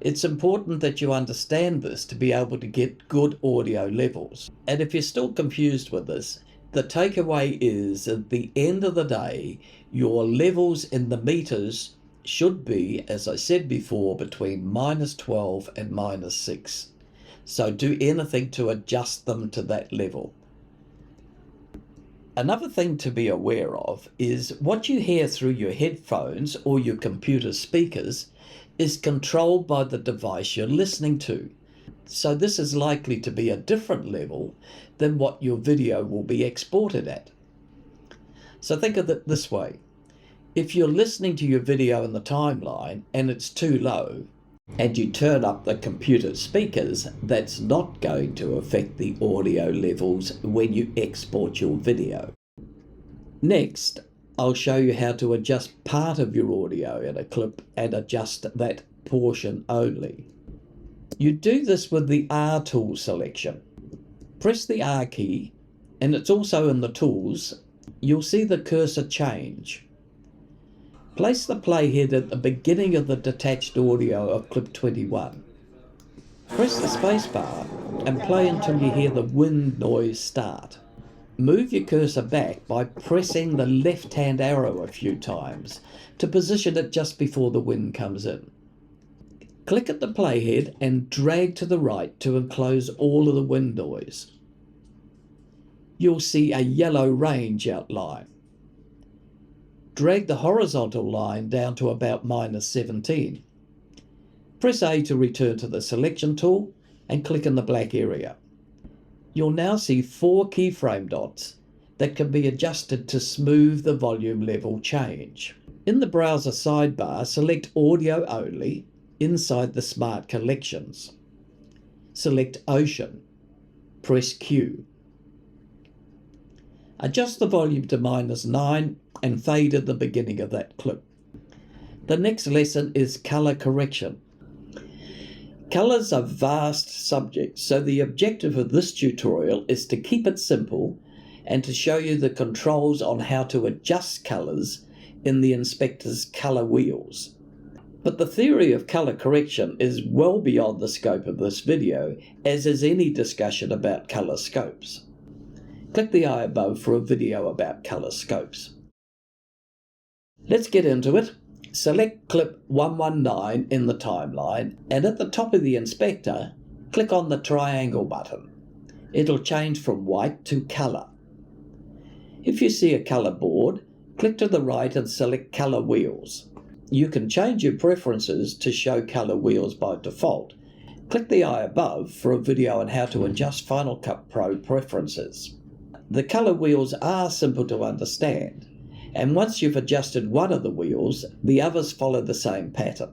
It's important that you understand this to be able to get good audio levels. And if you're still confused with this, the takeaway is at the end of the day, your levels in the meters should be, as I said before, between -12 and -6. So do anything to adjust them to that level. Another thing to be aware of is what you hear through your headphones or your computer speakers is controlled by the device you're listening to. So this is likely to be a different level than what your video will be exported at. So think of it this way. If you're listening to your video in the timeline and it's too low, and you turn up the computer speakers, that's not going to affect the audio levels when you export your video. Next, I'll show you how to adjust part of your audio in a clip and adjust that portion only. You do this with the R tool selection. Press the R key, and it's also in the tools. You'll see the cursor change. Place the playhead at the beginning of the detached audio of clip 21. Press the spacebar and play until you hear the wind noise start. Move your cursor back by pressing the left-hand arrow a few times to position it just before the wind comes in. Click at the playhead and drag to the right to enclose all of the wind noise. You'll see a yellow range outline. Drag the horizontal line down to about -17. Press A to return to the selection tool and click in the black area. You'll now see 4 keyframe dots that can be adjusted to smooth the volume level change. In the browser sidebar, select Audio Only inside the Smart Collections. Select Ocean. Press Q. Adjust the volume to -9 and fade at the beginning of that clip. The next lesson is color correction. Colors are vast subjects, so the objective of this tutorial is to keep it simple and to show you the controls on how to adjust colors in the inspector's color wheels. But the theory of color correction is well beyond the scope of this video, as is any discussion about color scopes. Click the eye above for a video about color scopes. Let's get into it. Select clip 119 in the timeline, and at the top of the inspector, click on the triangle button. It'll change from white to color. If you see a color board, click to the right and select color wheels. You can change your preferences to show color wheels by default. Click the eye above for a video on how to adjust Final Cut Pro preferences. The color wheels are simple to understand, and once you've adjusted one of the wheels, the others follow the same pattern.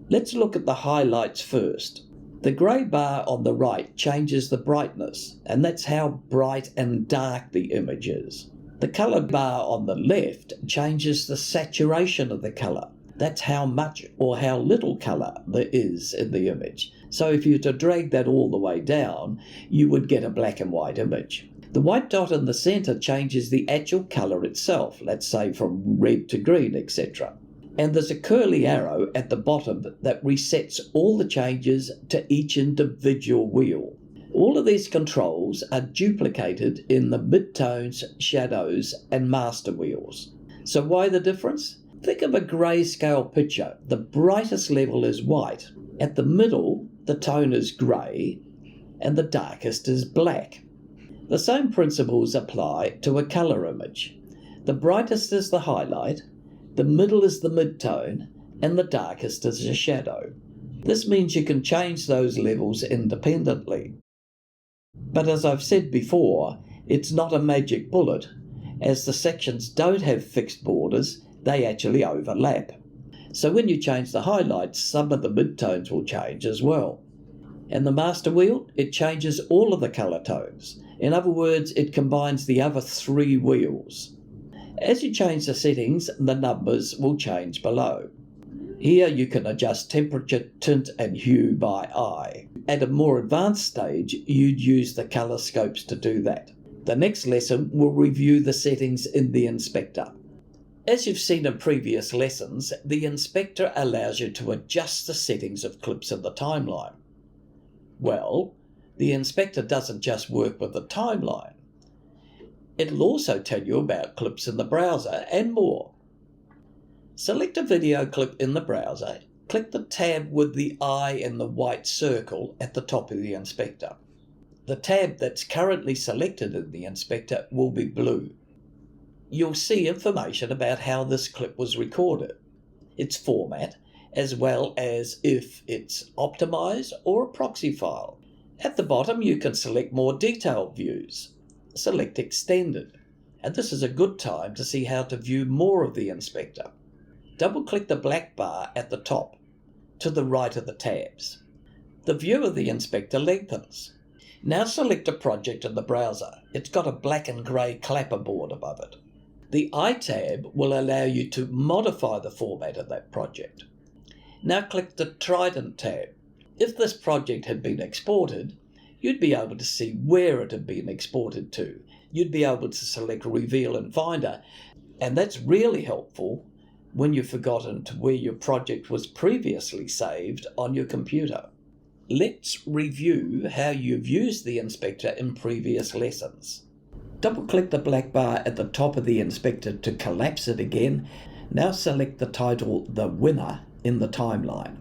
Let's look at the highlights first. The grey bar on the right changes the brightness, and that's how bright and dark the image is. The colour bar on the left changes the saturation of the colour. That's how much or how little colour there is in the image. So if you were to drag that all the way down, you would get a black and white image. The white dot in the centre changes the actual colour itself, let's say from red to green, etc. And there's a curly arrow at the bottom that resets all the changes to each individual wheel. All of these controls are duplicated in the midtones, shadows and master wheels. So why the difference? Think of a grayscale picture. The brightest level is white. At the middle, the tone is grey, and the darkest is black. The same principles apply to a colour image. The brightest is the highlight, the middle is the midtone, and the darkest is a shadow. This means you can change those levels independently. But as I've said before, it's not a magic bullet. As the sections don't have fixed borders, they actually overlap. So when you change the highlights, some of the midtones will change as well. And the master wheel, it changes all of the colour tones. In other words, it combines the other 3 wheels. As you change the settings, the numbers will change below. Here you can adjust temperature, tint and hue by eye. At a more advanced stage, you'd use the colour scopes to do that. The next lesson will review the settings in the inspector. As you've seen in previous lessons, the inspector allows you to adjust the settings of clips in the timeline. Well, the inspector doesn't just work with the timeline. It'll also tell you about clips in the browser and more. Select a video clip in the browser, click the tab with the eye in the white circle at the top of the inspector. The tab that's currently selected in the inspector will be blue. You'll see information about how this clip was recorded, its format, as well as if it's optimized or a proxy file. At the bottom you can select more detailed views. Select Extended, and this is a good time to see how to view more of the inspector. Double-click the black bar at the top, to the right of the tabs. The view of the inspector lengthens. Now select a project in the browser. It's got a black and grey clapperboard above it. The I tab will allow you to modify the format of that project. Now click the Trident tab. If this project had been exported, you'd be able to see where it had been exported to. You'd be able to select Reveal in Finder, and that's really helpful when you've forgotten to where your project was previously saved on your computer. Let's review how you've used the inspector in previous lessons. Double-click the black bar at the top of the inspector to collapse it again. Now select the title The Winner in the timeline.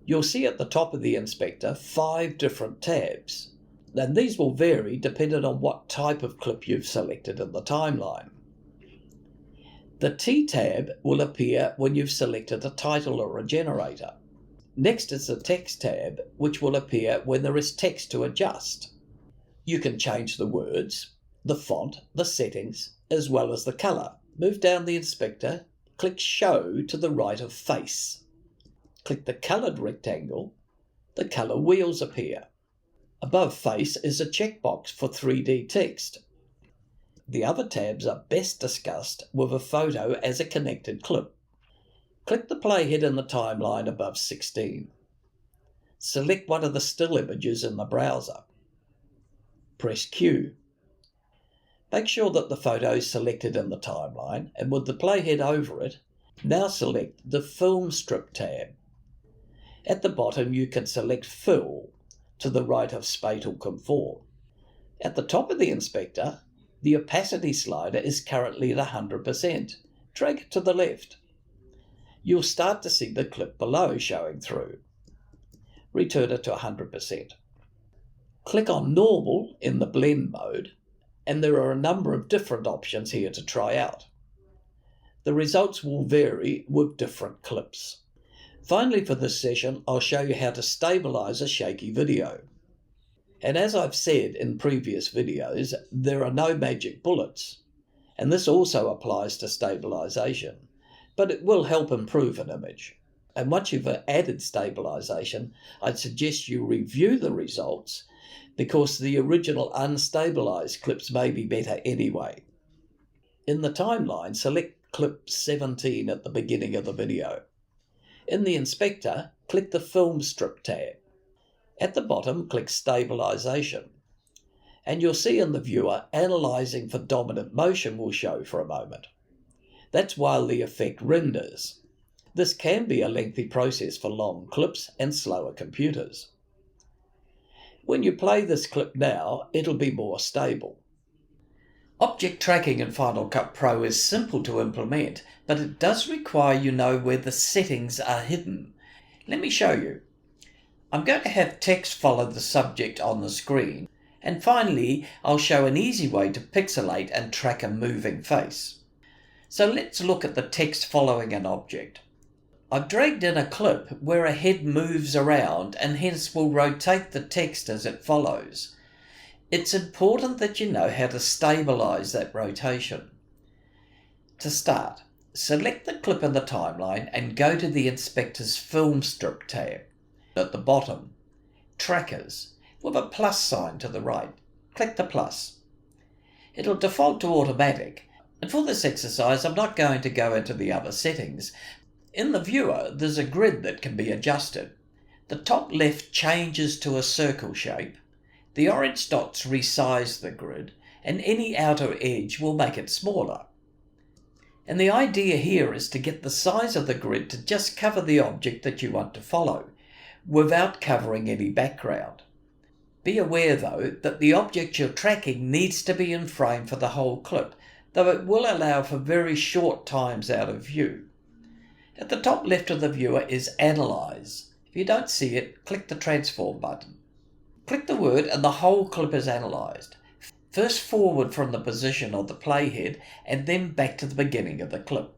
You'll see at the top of the inspector 5 different tabs, and these will vary depending on what type of clip you've selected in the timeline. The T tab will appear when you've selected a title or a generator. Next is the Text tab, which will appear when there is text to adjust. You can change the words, the font, the settings, as well as the colour. Move down the inspector, click Show to the right of Face. Click the coloured rectangle, the colour wheels appear. Above Face is a checkbox for 3D text. The other tabs are best discussed with a photo as a connected clip. Click the playhead in the timeline above 16. Select one of the still images in the browser. Press Q. Make sure that the photo is selected in the timeline, and with the playhead over it, now select the Filmstrip tab. At the bottom you can select Fill to the right of Spatial Conform. At the top of the inspector, the opacity slider is currently at 100%. Drag it to the left. You'll start to see the clip below showing through. Return it to 100%. Click on Normal in the blend mode, and there are a number of different options here to try out. The results will vary with different clips. Finally, for this session, I'll show you how to stabilize a shaky video. And as I've said in previous videos, there are no magic bullets, and this also applies to stabilization, but it will help improve an image. And once you've added stabilization, I'd suggest you review the results, because the original unstabilized clips may be better anyway. In the timeline, select clip 17 at the beginning of the video. In the inspector, click the Filmstrip tab. At the bottom, click Stabilization. And you'll see in the viewer, Analyzing for Dominant Motion will show for a moment. That's while the effect renders. This can be a lengthy process for long clips and slower computers. When you play this clip now, it'll be more stable. Object tracking in Final Cut Pro is simple to implement, but it does require you know where the settings are hidden. Let me show you. I'm going to have text follow the subject on the screen, And finally, I'll show an easy way to pixelate and track a moving face. So let's look at the text following an object. I've dragged in a clip where a head moves around and hence will rotate the text as it follows. It's important that you know how to stabilize that rotation. To start, select the clip in the timeline and go to the inspector's Filmstrip tab. At the bottom, Trackers, with a plus sign to the right. Click the plus. It'll default to automatic, and for this exercise I'm not going to go into the other settings. In the viewer, there's a grid that can be adjusted. The top left changes to a circle shape, the orange dots resize the grid, and any outer edge will make it smaller. And the idea here is to get the size of the grid to just cover the object that you want to follow, without covering any background. Be aware though that the object you're tracking needs to be in frame for the whole clip, though it will allow for very short times out of view. At the top left of the viewer is Analyze. If you don't see it, click the Transform button. Click the word and the whole clip is analysed. First forward from the position of the playhead and then back to the beginning of the clip.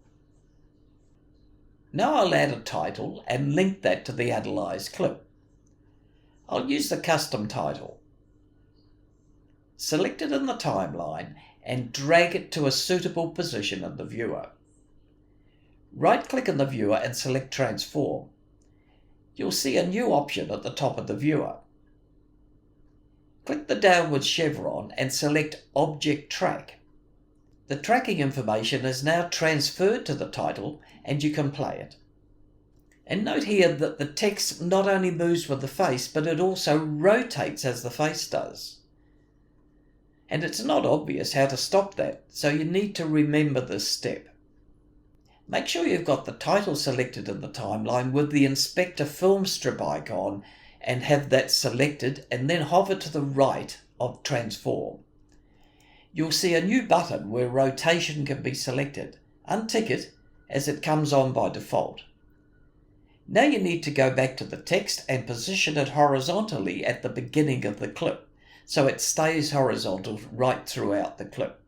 Now I'll add a title and link that to the analysed clip. I'll use the custom title. Select it in the timeline and drag it to a suitable position in the viewer. Right-click in the viewer and select Transform. You'll see a new option at the top of the viewer. Click the downward chevron and select Object Track. The tracking information is now transferred to the title and you can play it. And note here that the text not only moves with the face, but it also rotates as the face does. And it's not obvious how to stop that, so you need to remember this step. Make sure you've got the title selected in the timeline with the Inspector Filmstrip icon and have that selected, and then hover to the right of Transform. You'll see a new button where rotation can be selected. Untick it as it comes on by default. Now you need to go back to the text and position it horizontally at the beginning of the clip, so it stays horizontal right throughout the clip.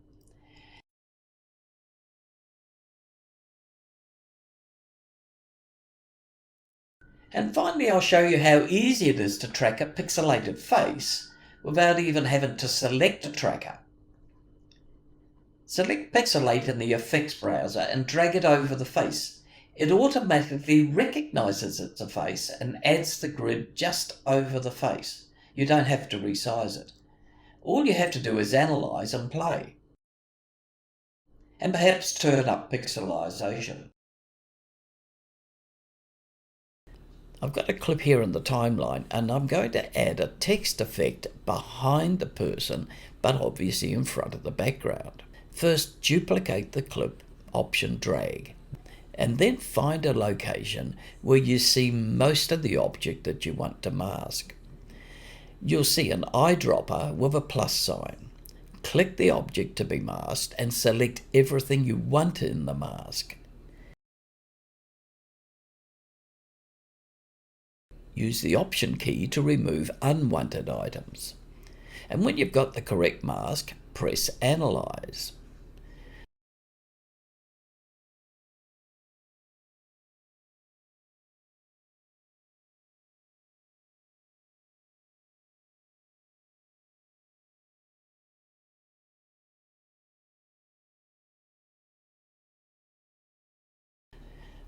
And finally, I'll show you how easy it is to track a pixelated face without even having to select a tracker. Select Pixelate in the Effects browser and drag it over the face. It automatically recognizes it's a face and adds the grid just over the face. You don't have to resize it. All you have to do is analyze and play. And perhaps turn up pixelization. I've got a clip here in the timeline and I'm going to add a text effect behind the person, but obviously in front of the background. First, duplicate the clip, Option Drag, and then find a location where you see most of the object that you want to mask. You'll see an eyedropper with a plus sign. Click the object to be masked and select everything you want in the mask. Use the Option key to remove unwanted items. And when you've got the correct mask, press Analyze.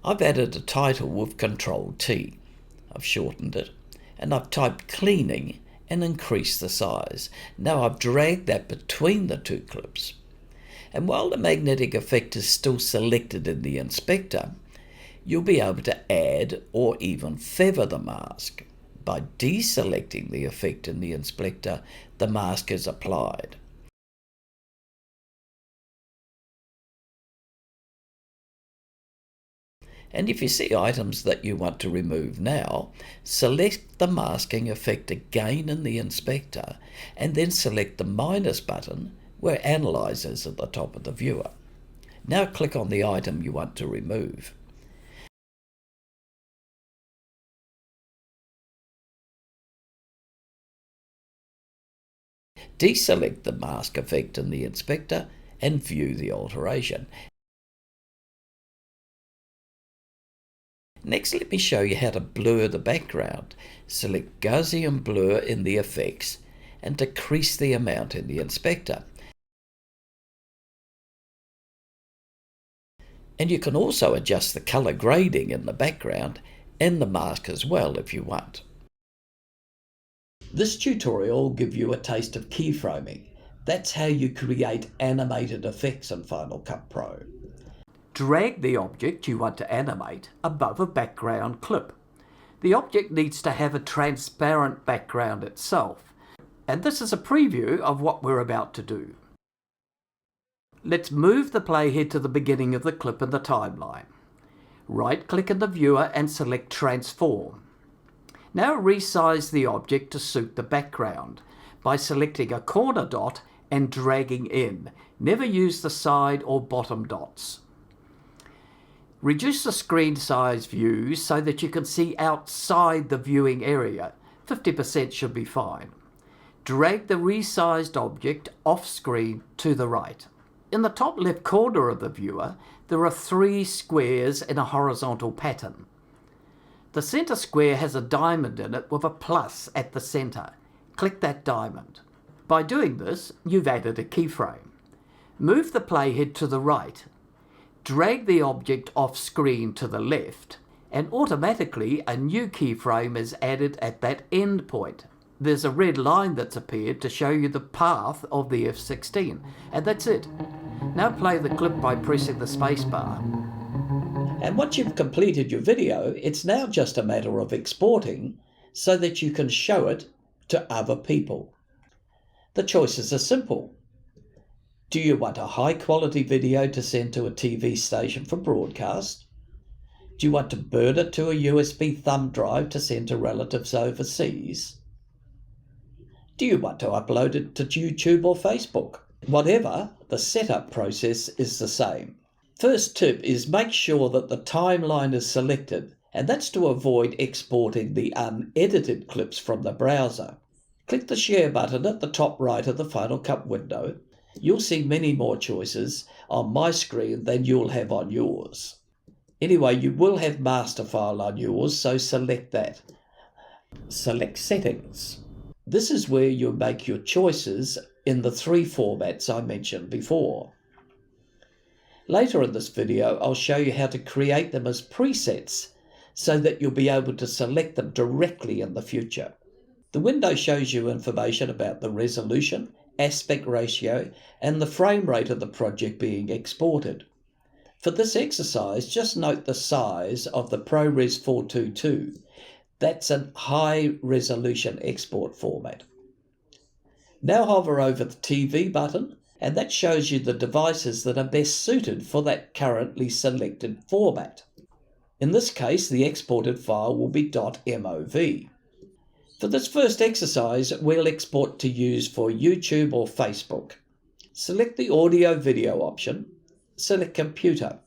I've added a title with Control T. I've shortened it, and I've typed cleaning and increased the size. Now I've dragged that between the two clips. And while the magnetic effect is still selected in the inspector, you'll be able to add or even feather the mask. By deselecting the effect in the inspector, the mask is applied. And if you see items that you want to remove now, select the masking effect again in the inspector and then select the minus button where Analyze is at the top of the viewer. Now click on the item you want to remove. Deselect the mask effect in the inspector and view the alteration. Next, let me show you how to blur the background. Select Gaussian blur in the effects and decrease the amount in the inspector. And you can also adjust the colour grading in the background and the mask as well if you want. This tutorial will give you a taste of keyframing. That's how you create animated effects in Final Cut Pro. Drag the object you want to animate above a background clip. The object needs to have a transparent background itself, and this is a preview of what we're about to do. Let's move the playhead to the beginning of the clip in the timeline. Right-click in the viewer and select Transform. Now resize the object to suit the background by selecting a corner dot and dragging in. Never use the side or bottom dots. Reduce the screen size view so that you can see outside the viewing area. 50% should be fine. Drag the resized object off screen to the right. In the top left corner of the viewer, there are 3 squares in a horizontal pattern. The center square has a diamond in it with a plus at the center. Click that diamond. By doing this, you've added a keyframe. Move the playhead to the right. Drag the object off screen to the left, and automatically a new keyframe is added at that end point. There's a red line that's appeared to show you the path of the F16, and that's it. Now play the clip by pressing the spacebar. And once you've completed your video, it's now just a matter of exporting so that you can show it to other people. The choices are simple. Do you want a high quality video to send to a TV station for broadcast? Do you want to burn it to a USB thumb drive to send to relatives overseas? Do you want to upload it to YouTube or Facebook? Whatever, the setup process is the same. First tip is make sure that the timeline is selected, and that's to avoid exporting the unedited clips from the browser. Click the share button at the top right of the Final Cut window. You'll see many more choices on my screen than you'll have on yours. Anyway, you will have master file on yours, so select that. Select settings. This is where you make your choices in the 3 formats I mentioned before. Later in this video, I'll show you how to create them as presets so that you'll be able to select them directly in the future. The window shows you information about the resolution, aspect ratio, and the frame rate of the project being exported. For this exercise, just note the size of the ProRes 422. That's a high resolution export format. Now hover over the TV button, and that shows you the devices that are best suited for that currently selected format. In this case, the exported file will be .mov. For this first exercise, we'll export to use for YouTube or Facebook. Select the audio video option, select computer.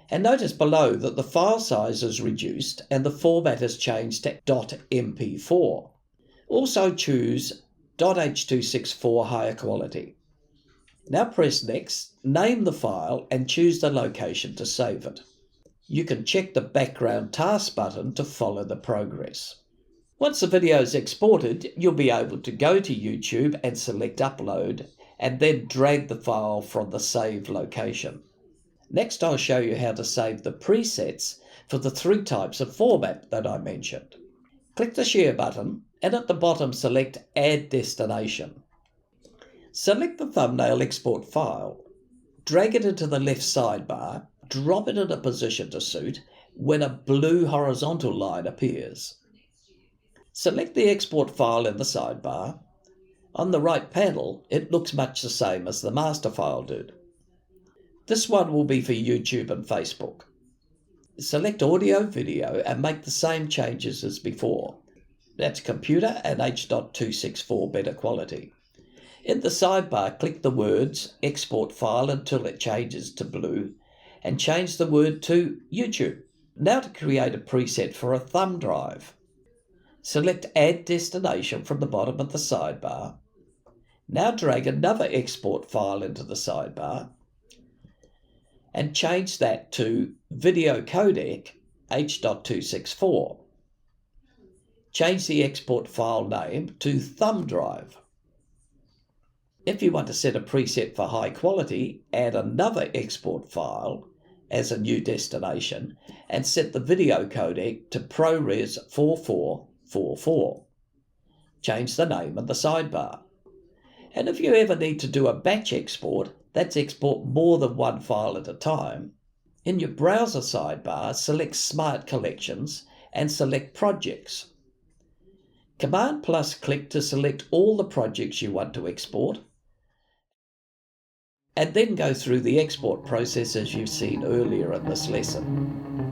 And notice below that the file size is reduced and the format has changed to .mp4. Also choose .h.264 higher quality. Now press Next, name the file and choose the location to save it. You can check the background task button to follow the progress. Once the video is exported, you'll be able to go to YouTube and select Upload and then drag the file from the saved location. Next, I'll show you how to save the presets for the 3 types of format that I mentioned. Click the Share button and at the bottom select Add Destination. Select the thumbnail export file. Drag it into the left sidebar, drop it in a position to suit when a blue horizontal line appears. Select the export file in the sidebar. On the right panel, it looks much the same as the master file did. This one will be for YouTube and Facebook. Select Audio Video and make the same changes as before. That's computer and H.264 better quality. In the sidebar, click the words Export File until it changes to blue and change the word to YouTube. Now to create a preset for a thumb drive. Select Add Destination from the bottom of the sidebar. Now drag another export file into the sidebar and change that to video codec H.264. Change the export file name to thumb drive. If you want to set a preset for high quality, add another export file as a new destination and set the video codec to ProRes 4444. Change the name in the sidebar. And if you ever need to do a batch export, that's export more than one file at a time, in your browser sidebar, select Smart Collections and select Projects. Command plus click to select all the projects you want to export, and then go through the export process as you've seen earlier in this lesson.